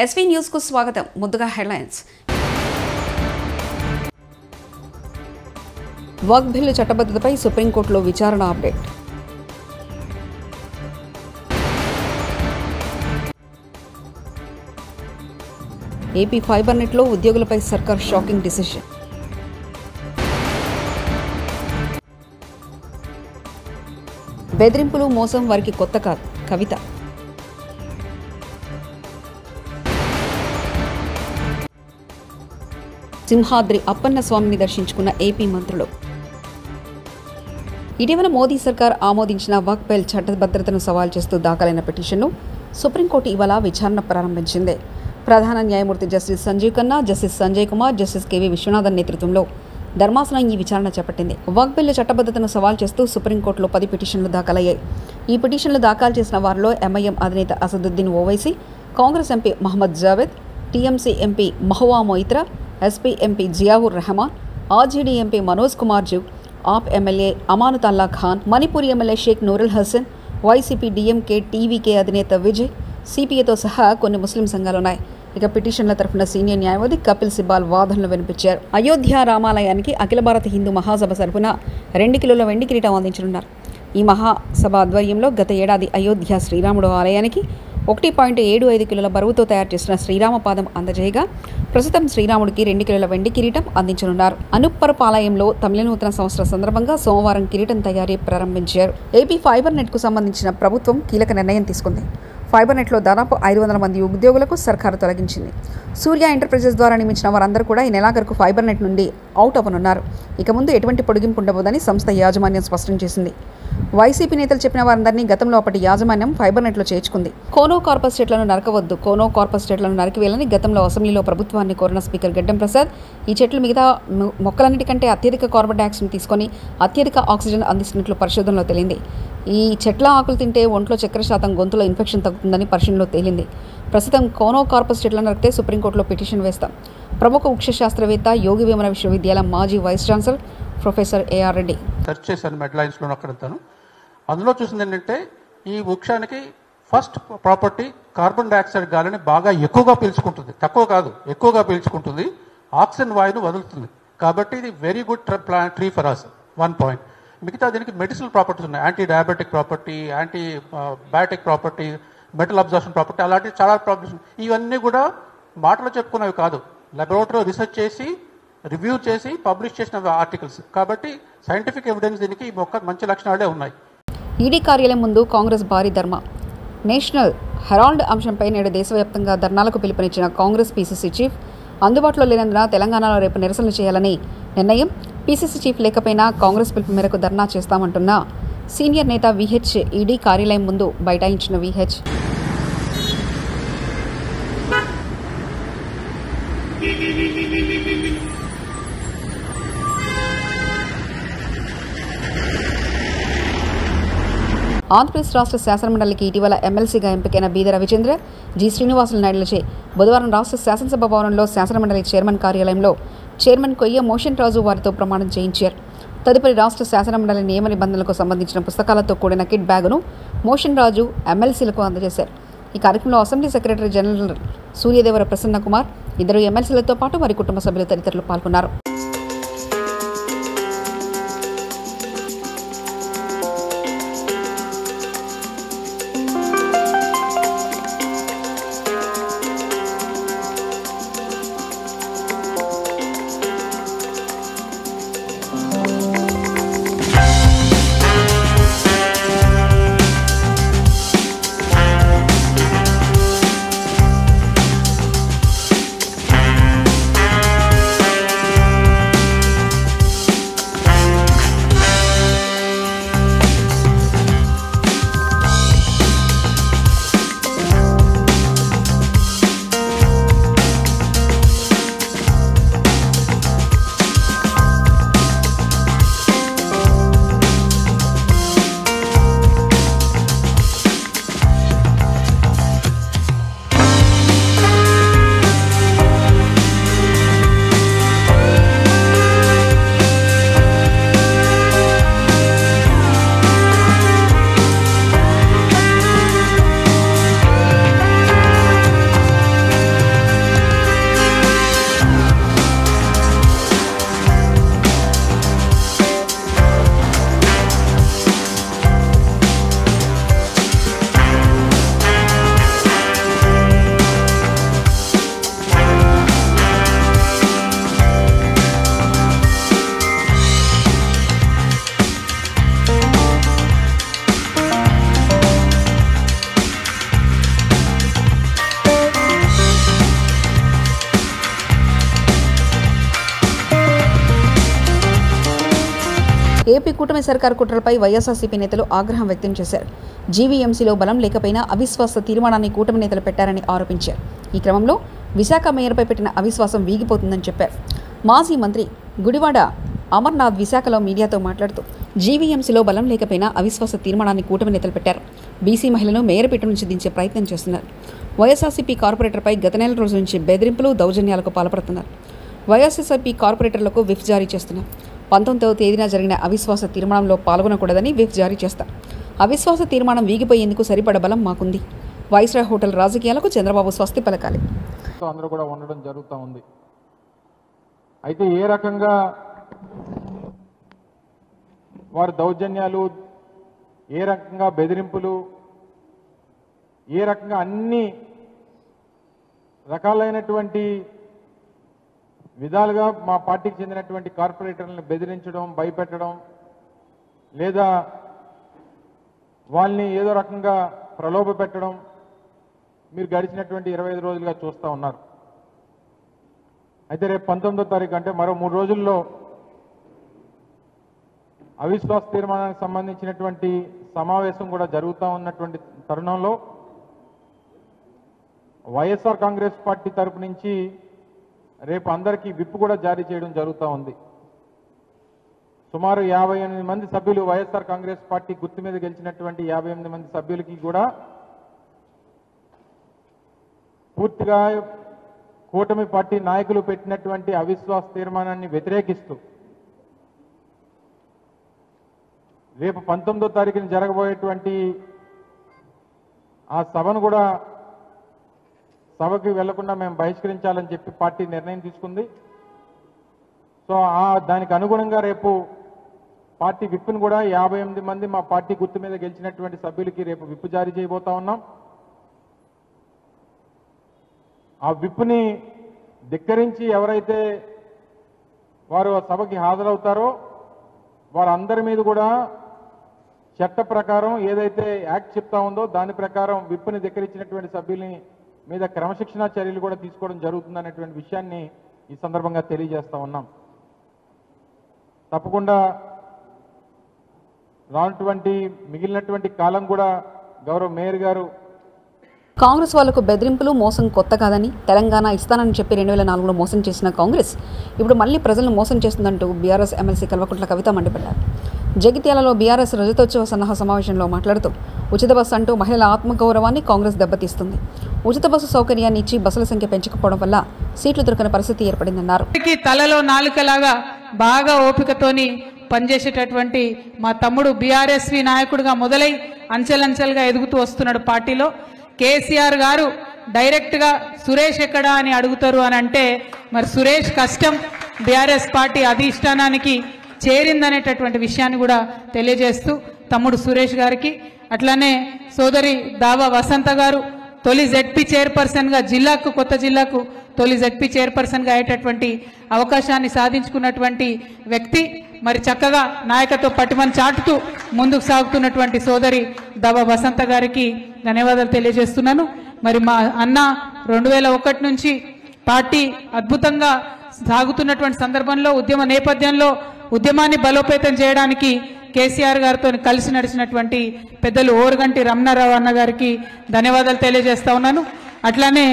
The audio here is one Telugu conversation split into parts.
ఎస్వీ న్యూస్ కు స్వాగతం. ముందుగా హెడ్లైన్స్. వక్ఫ్ బిల్లు చట్టబద్ధతపై సుప్రీంకోర్టులో విచారణ అప్డేట్. ఏపీ ఫైబర్ నెట్లో ఉద్యోగులపై సర్కార్ షాకింగ్ డిసిషన్. బెదిరింపులు మోసం వారికి కొత్త కాదు. కవిత. సింహాద్రి అప్పన్న స్వామిని దర్శించుకున్న ఏపీ మంత్రులు. ఇటీవల మోదీ సర్కార్ ఆమోదించిన వక్ఫ్ బిల్ చట్టభద్రతను సవాల్ చేస్తూ దాఖలైన పిటిషన్ను సుప్రీంకోర్టు ఇవాళ విచారణ ప్రారంభించింది. ప్రధాన న్యాయమూర్తి Justice Sanjiv Khanna, Justice Sanjay Kumar, Justice KV Viswanathan నేతృత్వంలో ధర్మాసనం ఈ విచారణ చేపట్టింది. వక్ఫ్ బిల్లు చట్టబద్ధతను సవాల్ చేస్తూ సుప్రీంకోర్టులో 10 పిటిషన్లు దాఖలయ్యాయి. ఈ పిటిషన్లు దాఖలు చేసిన వారిలో ఎంఐఎం అధినేత Asaduddin Owaisi, Congress MP Mohammad Javed, TMC MP Mahua Moitra, SP MP Ziaur Rahman, RJD MP Manoj Kumar Jha, AAP MLA Amanatullah Khan, Manipur MLA Sheikh Noorul Hasan, YSRCP DMK TVK అధినేత విజయ్, సిపిఐతో సహా కొన్ని ముస్లిం సంఘాలున్నాయి. ఇక పిటిషన్ల తరఫున సీనియర్ న్యాయవాది కపిల్ సిబాల్ వాదనలు వినిపించారు. అయోధ్య రామాలయానికి అఖిల భారత హిందూ మహాసభ తరఫున 2 కిలోల వెండి కిరీటం అందించనున్నారు. ఈ మహాసభ ఆధ్వర్యంలో గత ఏడాది అయోధ్య శ్రీరాముడు ఆలయానికి 1.75 కిలోల బరువుతో తయారు చేసిన శ్రీరామపాదం అందజేయగా ప్రస్తుతం శ్రీరాముడికి 2 కిలోల వెండి కిరీటం అందించనున్నారు. అనుప్పరపాలయంలో తమిళ నూతన సంవత్సర సందర్భంగా సోమవారం కిరీటం తయారీ ప్రారంభించారు. ఏపీ ఫైబర్ నెట్కు సంబంధించిన ప్రభుత్వం కీలక నిర్ణయం తీసుకుంది. ఫైబర్ నెట్లో దాదాపు 500 మంది ఉద్యోగులకు సర్కారు తొలగించింది. సూర్య ఎంటర్ప్రైజెస్ ద్వారా నియమించిన వారందరూ కూడా ఈ నెలాఖరుకు ఫైబర్ నెట్ నుండి అవుట్ అవ్వనున్నారు. ఇక ముందు ఎటువంటి పొడిగింపు ఉండబోదని సంస్థ యాజమాన్యం స్పష్టం చేసింది. వైసీపీ నేతలు చెప్పిన వారందరినీ గతంలో అప్పటి యాజమాన్యం ఫైబర్ నెట్లో చేర్చుకుంది. కోనో కార్పస్ చెట్లను నరకవద్దు, కోనో కార్పస్ చెట్లను నరికివేయాలని గతంలో అసెంబ్లీలో ప్రభుత్వాన్ని కోరిన స్పీకర్ గడ్డం ప్రసాద్ ఈ చెట్లు మిగతా మొక్కలన్నిటికంటే అత్యధిక కార్బన్ డైఆక్సైడ్ తీసుకొని అత్యధిక ఆక్సిజన్ అందిస్తున్నట్లు పరిశోధనలో తేలింది. ఈ చెట్ల ఆకులు తింటే ఒంట్లో చక్కెర శాతం, గొంతులో ఇన్ఫెక్షన్ తగ్గుతుందని పరిశీలనలో తేలింది. ప్రస్తుతం కోనో కార్పస్ చెట్లను నరికితే సుప్రీంకోర్టులో పిటిషన్ వేస్తాం. ప్రముఖ వృక్ష శాస్త్రవేత్త, యోగి వేమన విశ్వవిద్యాలయం మాజీ vice chancellor professor AR Reddy search చేశాను హెడ్లైన్స్లో. అక్కడంతాను అందులో చూసింది ఏంటంటే ఈ వృక్షానికి ఫస్ట్ ప్రాపర్టీ కార్బన్ డైఆక్సైడ్ గాలిని బాగా ఎక్కువగా పీల్చుకుంటుంది, తక్కువ కాదు ఎక్కువగా పీల్చుకుంటుంది, ఆక్సిజన్ వాయువును వదులుతుంది. కాబట్టి ఇది very good tree for us. 1 point. మిగతా దీనికి మెడిసినల్ ప్రాపర్టీస్ ఉన్నాయి. Anti diabetic property, antibiotic property, metal absorption property, అలాంటి చాలా ప్రాపర్టీస్. ఇవన్నీ కూడా మాటలో చెప్పుకున్నవి కాదు, లాబొరేటరీలో రీసెర్చ్ చేసి రివ్యూ చేసి పబ్లిష్ చేసిన ఆర్టికల్స్. కాబట్టి సైంటిఫిక్ ఎవిడెన్స్ దీనికి ఈ మొక్క మంచి లక్షణాలే ఉన్నాయి. ఈడీ కార్యాలయం ముందు కాంగ్రెస్ భారీ ధర్నా. నేషనల్ హెరాల్డ్ అంశంపై నేడు దేశవ్యాప్తంగా ధర్నాలకు పిలుపునిచ్చిన కాంగ్రెస్ పీసీసీ చీఫ్ అందుబాటులో లేనందున తెలంగాణలో రేపు నిరసనలు చేయాలని నిర్ణయం. పీసీసీ చీఫ్ లేకపోయినా కాంగ్రెస్ పిలుపు మేరకు ధర్నా చేస్తామంటున్న సీనియర్ నేత విహెచ్ ఈడీ కార్యాలయం ముందు బైఠాయించిన విహెచ్ ఆంధ్రప్రదేశ్ రాష్ట్ర శాసనమండలికి ఇటీవల ఎమ్మెల్సీగా ఎంపికైన బీద రవిచంద్ర, జి శ్రీనివాసులు నాయుడులచే బుధవారం రాష్ట్ర శాసనసభ భవనంలో శాసనమండలి చైర్మన్ కార్యాలయంలో చైర్మన్ కొయ్య మోషన్ రాజు వారితో ప్రమాణం చేయించారు. తదుపరి రాష్ట్ర శాసనమండలి నియమ నిబంధనలకు సంబంధించిన పుస్తకాలతో కూడిన కిట్ బ్యాగును మోషన్ రాజు ఎమ్మెల్సీలకు అందజేశారు. ఈ కార్యక్రమంలో assembly secretary general Suryadevara Prasanna Kumar, 2 ఎమ్మెల్సీలతో పాటు వారి కుటుంబ సభ్యులు తదితరులు పాల్గొన్నారు. కూటమి సర్కారు కుట్రలపై వైఎస్ఆర్సీపీ నేతలు ఆగ్రహం వ్యక్తం చేశారు. జీవీఎంసీలో బలం లేకపోయినా అవిశ్వాస తీర్మానాన్ని కూటమి నేతలు పెట్టారని ఆరోపించారు. ఈ క్రమంలో విశాఖ మేయర్పై పెట్టిన అవిశ్వాసం వీగిపోతుందని చెప్పారు. మాజీ మంత్రి గుడివాడ అమర్నాథ్ విశాఖలో మీడియాతో మాట్లాడుతూ జీవీఎంసీలో బలం లేకపోయినా అవిశ్వాస తీర్మానాన్ని కూటమి నేతలు పెట్టారు. బీసీ మహిళను మేయర్ పీఠం నుంచి దించే ప్రయత్నం చేస్తున్నారు. వైఎస్ఆర్సీపీ కార్పొరేటర్పై గత నెల రోజు నుంచి బెదిరింపులు, దౌర్జన్యాలకు పాల్పడుతున్నారు. వైఎస్ఆర్సీపీ కార్పొరేటర్లకు విప్ జారీ చేస్తున్నారు. 19వ తేదీన జరిగిన అవిశ్వాస తీర్మానంలో పాల్గొనకూడదని విప్ జారీ చేస్తారు. అవిశ్వాస తీర్మానం వీగిపోయేందుకు సరిపడ బలం మాకుంది. వైస్రాయ్ హోటల్ రాజకీయాలకు చంద్రబాబు స్వస్తి పలకాలి. అందరూ కూడా ఉండడం జరుగుతూ ఉంది. అయితే ఏ రకంగా వారి దౌర్జన్యాలు, ఏ రకంగా బెదిరింపులు, ఏ రకంగా అన్ని రకాలైనటువంటి విధాలుగా మా పార్టీకి చెందినటువంటి కార్పొరేటర్లను బెదిరించడం, భయపెట్టడం, లేదా వాళ్ళని ఏదో రకంగా ప్రలోభ పెట్టడం మీరు గడిచినటువంటి 25 రోజులుగా చూస్తూ ఉన్నారు. అయితే రేపు 19వ తారీఖు అంటే మరో 3 రోజుల్లో అవిశ్వాస తీర్మానానికి సంబంధించినటువంటి సమావేశం కూడా జరుగుతూ ఉన్నటువంటి తరుణంలో వైఎస్ఆర్ కాంగ్రెస్ పార్టీ తరపు నుంచి రేపు అందరికీ విప్ కూడా జారీ చేయడం జరుగుతూ ఉంది. సుమారు 58 మంది సభ్యులు, వైఎస్ఆర్ కాంగ్రెస్ పార్టీ గుర్తు మీద గెలిచినటువంటి 58 మంది సభ్యులకి కూడా పూర్తిగా కూటమి పార్టీ నాయకులు పెట్టినటువంటి అవిశ్వాస తీర్మానాన్ని వ్యతిరేకిస్తూ రేపు 19వ తారీఖున జరగబోయేటువంటి ఆ సభను కూడా సభకి వెళ్లకుండా మేము బహిష్కరించాలని చెప్పి పార్టీ నిర్ణయం తీసుకుంది. సో దానికి అనుగుణంగా రేపు పార్టీ విప్ను కూడా 58 మంది మా పార్టీ గుర్తు మీద గెలిచినటువంటి సభ్యులకి రేపు విప్ జారీ చేయబోతా ఉన్నాం. ఆ విప్ని ధిక్కరించి ఎవరైతే వారు సభకి హాజరవుతారో వారందరి మీద కూడా చట్ట ప్రకారం ఏదైతే యాక్ట్ చెప్తా ఉందో దాని ప్రకారం విప్ని ధిక్కరించినటువంటి సభ్యుల్ని మీద క్రమశిక్షణా చర్యలు కూడా తీసుకోవడం జరుగుతుందనేటువంటి విషయాన్ని ఈ సందర్భంగా తెలియజేస్తా ఉన్నాం. తప్పకుండా రానటువంటి మిగిలినటువంటి కాలం కూడా గౌరవ మేయర్ గారు కాంగ్రెస్ వాళ్లకు బెదిరింపులు, మోసం కొత్త కాదని, తెలంగాణ ఇస్తానని చెప్పి 2004లో మోసం చేసిన కాంగ్రెస్ ఇప్పుడు మళ్లీ ప్రజలను మోసం చేస్తుందంటూ బీఆర్ఎస్ ఎమ్మెల్సీ కల్వకుంట్ల కవిత మండిపడ్డారు. జగిత్యాలలో బీఆర్ఎస్ రజతోత్సవ సన్నాహ సమావేశంలో మాట్లాడుతూ ఉచిత బస్సు అంటూ మహిళల ఆత్మగౌరవాన్ని కాంగ్రెస్ దెబ్బతీస్తుంది. ఉచిత బస్సు సౌకర్యాన్ని ఇచ్చి బస్సుల సంఖ్య పెంచకపోవడం వల్ల సీట్లు దొరకని పరిస్థితి ఏర్పడిందన్నారు. తలలో నాలుకలాగా బాగా ఓపికతోని పనిచేసేటటువంటి మా తమ్ముడు బీఆర్ఎస్వి నాయకుడిగా మొదలై అంచెలంచెలుగా ఎదుగుతూ వస్తున్నాడు పార్టీలో. కేసీఆర్ గారు డైరెక్ట్గా సురేష్ ఎక్కడా అని అడుగుతారు అని అంటే మరి సురేష్ కష్టం బీఆర్ఎస్ పార్టీ అధిష్టానానికి చేరిందనేటటువంటి విషయాన్ని కూడా తెలియజేస్తూ తమ్ముడు సురేష్ గారికి, అట్లానే సోదరి దావా వసంత గారు తొలి జెడ్పీ చైర్పర్సన్గా కొత్త జిల్లాకు తొలి జెడ్పీ చైర్పర్సన్గా అయ్యేటటువంటి అవకాశాన్ని సాధించుకున్నటువంటి వ్యక్తి, మరి చక్కగా నాయకత్వ పటిమను చాటుతూ ముందుకు సాగుతున్నటువంటి సోదరి దావా వసంత గారికి ధన్యవాదాలు తెలియజేస్తున్నాను. మరి మా అన్న 2001 నుంచి పార్టీ అద్భుతంగా సాగుతున్నటువంటి సందర్భంలో ఉద్యమ నేపథ్యంలో ఉద్యమాన్ని బలోపేతం చేయడానికి కేసీఆర్ గారితో కలిసి నడిచినటువంటి పెద్దలు ఓరుగంటి రమణారావు అన్న గారికి ధన్యవాదాలు తెలియజేస్తా ఉన్నాను. అట్లానే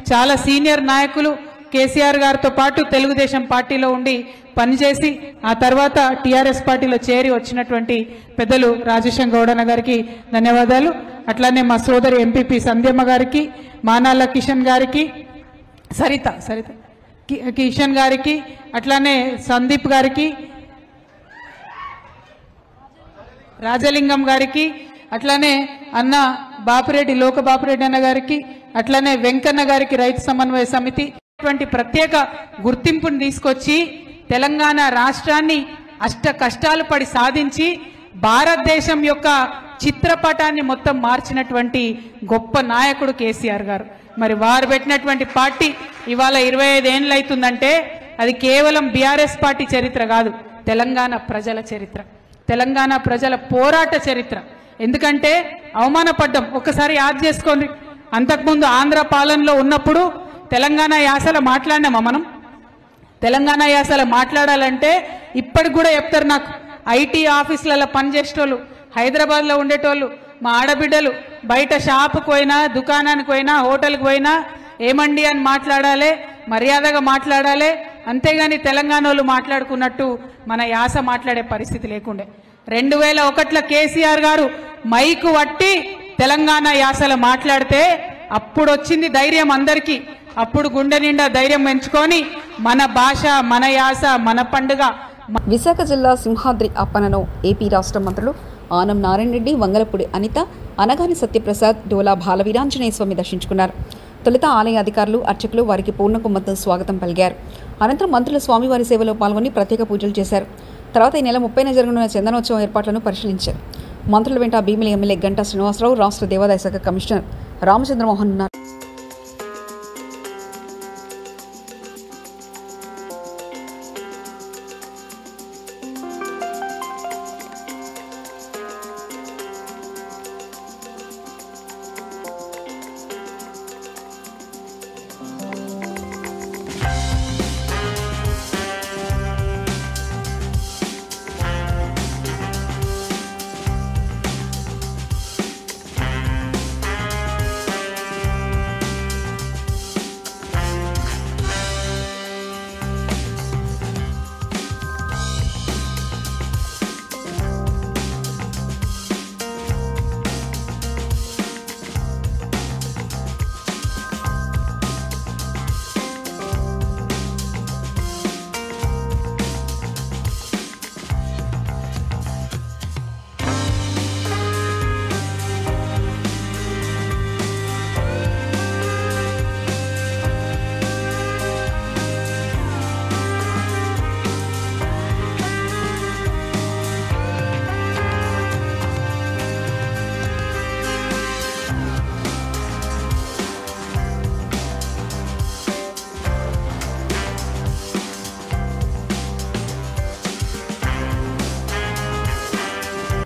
చాలా సీనియర్ నాయకులు కేసీఆర్ గారితో పాటు తెలుగుదేశం పార్టీలో ఉండి పనిచేసి ఆ తర్వాత టీఆర్ఎస్ పార్టీలో చేరి వచ్చినటువంటి పెద్దలు రాజేశం గౌడన్న గారికి ధన్యవాదాలు. అట్లానే మా సోదరి ఎంపీపీ సంధ్యమ్మ గారికి, మానాల కిషన్ గారికి, సరిత కిషన్ గారికి, అట్లానే సందీప్ గారికి, రాజలింగం గారికి, అట్లానే అన్న బాపిరెడ్డి లోక బాపిరెడ్డి అన్న గారికి, అట్లానే వెంకన్న గారికి రైతు సమన్వయ సమితి ప్రత్యేక గుర్తింపును తీసుకొచ్చి తెలంగాణ రాష్ట్రాన్ని అష్ట కష్టాలు పడి సాధించి భారతదేశం యొక్క చిత్రపటాన్ని మొత్తం మార్చినటువంటి గొప్ప నాయకుడు కేసీఆర్ గారు. మరి వారు పెట్టినటువంటి పార్టీ ఇవాళ 25 ఏళ్ళు అవుతుందంటే అది కేవలం బీఆర్ఎస్ పార్టీ చరిత్ర కాదు, తెలంగాణ ప్రజల చరిత్ర, తెలంగాణ ప్రజల పోరాట చరిత్ర. ఎందుకంటే అవమానపడ్డం ఒక్కసారి యాద్ చేసుకోండి. అంతకుముందు ఆంధ్ర పాలనలో ఉన్నప్పుడు తెలంగాణ యాసలో మాట్లాడినామా మనం? తెలంగాణ యాసలో మాట్లాడాలంటే ఇప్పటికి కూడా చెప్తారు నాకు, ఐటీ ఆఫీసులలో పనిచేసేటోళ్ళు, హైదరాబాద్లో ఉండేటోళ్ళు, మా ఆడబిడ్డలు బయట షాపుకు పోయినా, దుకాణానికి పోయినా, హోటల్కి పోయినా ఏమండి అని మాట్లాడాలి, మర్యాదగా మాట్లాడాలి. అంతేగాని తెలంగాణ వాళ్ళు మాట్లాడుకున్నట్టు మన యాస మాట్లాడే పరిస్థితి లేకుండే. 2001లో కేసీఆర్ గారు మైకు వట్టి తెలంగాణ యాసలో మాట్లాడితే అప్పుడు వచ్చింది ధైర్యం అందరికీ. అప్పుడు గుండె నిండా ధైర్యం పెంచుకొని మన భాష, మన యాస, మన పండుగ. విశాఖ జిల్లా సింహాద్రి అప్పనను ఏపీ రాష్ట్ర మంత్రులు ఆనం నారాయణ రెడ్డి, వంగలపూడి అనిత, అనగాని సత్యప్రసాద్, డోలా బాలవీరాంజనేయ స్వామి దర్శించుకున్నారు. తొలుత ఆలయ అధికారులు, అర్చకులు వారికి పూర్ణకుంభంతో స్వాగతం పలికారు. అనంతరం మంత్రులు స్వామివారి సేవలో పాల్గొని ప్రత్యేక పూజలు చేశారు. తర్వాత ఈ నెల 30న జరగనున్న చందనోత్సవం ఏర్పాట్లను పరిశీలించారు. మంత్రుల వెంట భీమిలి ఎమ్మెల్యే గంటా శ్రీనివాసరావు, రాష్ట్ర దేవాదాయ శాఖ కమిషనర్ రామచంద్రమోహన్ ఉన్నారు.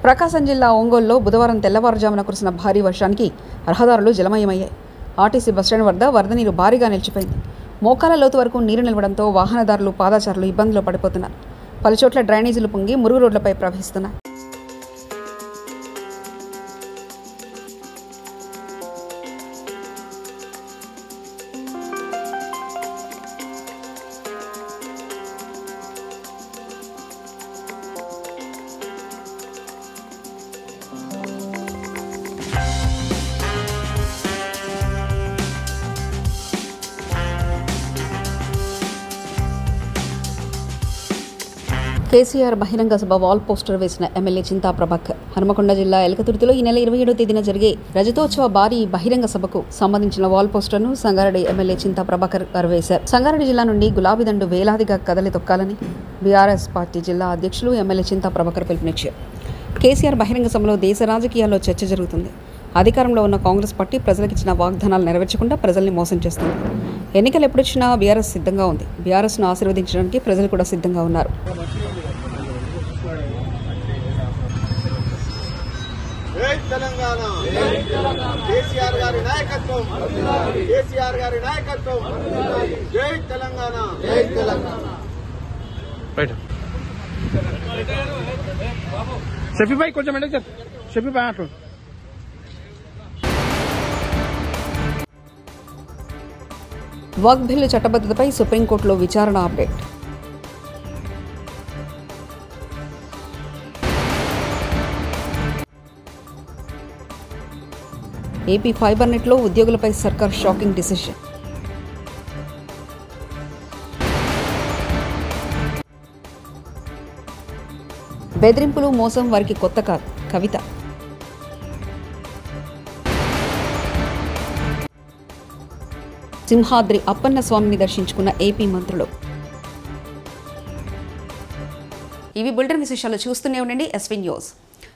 ప్రకాశం జిల్లా ఒంగోలులో బుధవారం తెల్లవారుజామున కురిసిన భారీ వర్షానికి రహదారులు జలమయమయ్యాయి. ఆర్టీసీ బస్టాండ్ వద్ద వరద నీరు భారీగా నిలిచిపోయింది. మోకాల లోతు వరకు నీరు నిలవడంతో వాహనదారులు, పాదచారులు ఇబ్బందులు పడిపోతున్నారు. పలుచోట్ల డ్రైనేజీలు పొంగి మురుగు రోడ్లపై ప్రవహిస్తున్నాయి. కేసీఆర్ బహిరంగ సభ వాల్ పోస్టర్ వేసిన ఎమ్మెల్యే చింతా ప్రభాకర్. హనుమకొండ జిల్లా ఎలకతుర్తిలో ఈ నెల 27వ తేదీన జరిగే రజతోత్సవ భారీ బహిరంగ సభకు సంబంధించిన వాల్ పోస్టర్ను సంగారెడ్డి ఎమ్మెల్యే చింతా ప్రభాకర్ గారు వేశారు. సంగారెడ్డి జిల్లా నుండి గులాబీ దండు వేలాదిగా కదలి తొక్కాలని బీఆర్ఎస్ పార్టీ జిల్లా అధ్యక్షులు ఎమ్మెల్యే చింతా ప్రభాకర్ పిలుపునిచ్చారు. కేసీఆర్ బహిరంగ సభలో దేశ రాజకీయాల్లో చర్చ జరుగుతుంది. అధికారంలో ఉన్న కాంగ్రెస్ పార్టీ ప్రజలకిచ్చిన వాగ్దానాలు నెరవేర్చకుండా ప్రజల్ని మోసం చేస్తుంది. ఎన్నికలు ఎప్పుడొచ్చినా బీఆర్ఎస్ సిద్ధంగా ఉంది. బీఆర్ఎస్ను ఆశీర్వదించడానికి ప్రజలు కూడా సిద్ధంగా ఉన్నారు. జై తెలంగాణ, కేసీఆర్ గారి నాయకత్వం, కేసీఆర్ గారి నాయకత్వం, జై తెలంగాణ, జై తెలంగాణ. షఫీ భాయ్ కొంచెం అంటే షఫీ భాయ్ అట్లా వక్ఫ్ బిల్లు చట్టబద్ధతపై సుప్రీంకోర్టులో విచారణ అప్డేట్. ఏపీ ఫైబర్ నెట్లో ఉద్యోగులపై సర్కార్ షాకింగ్ డిసిషన్. బెదిరింపులు, మోసం వారికి కొత్త కాదు. కవిత. సింహాద్రి అప్పన్న స్వామిని దర్శించుకున్న ఏపీ మంత్రులు. ఇవి బులెటిన్ విశేషాలు. చూస్తూనే ఉండండి ఎస్వీ న్యూస్.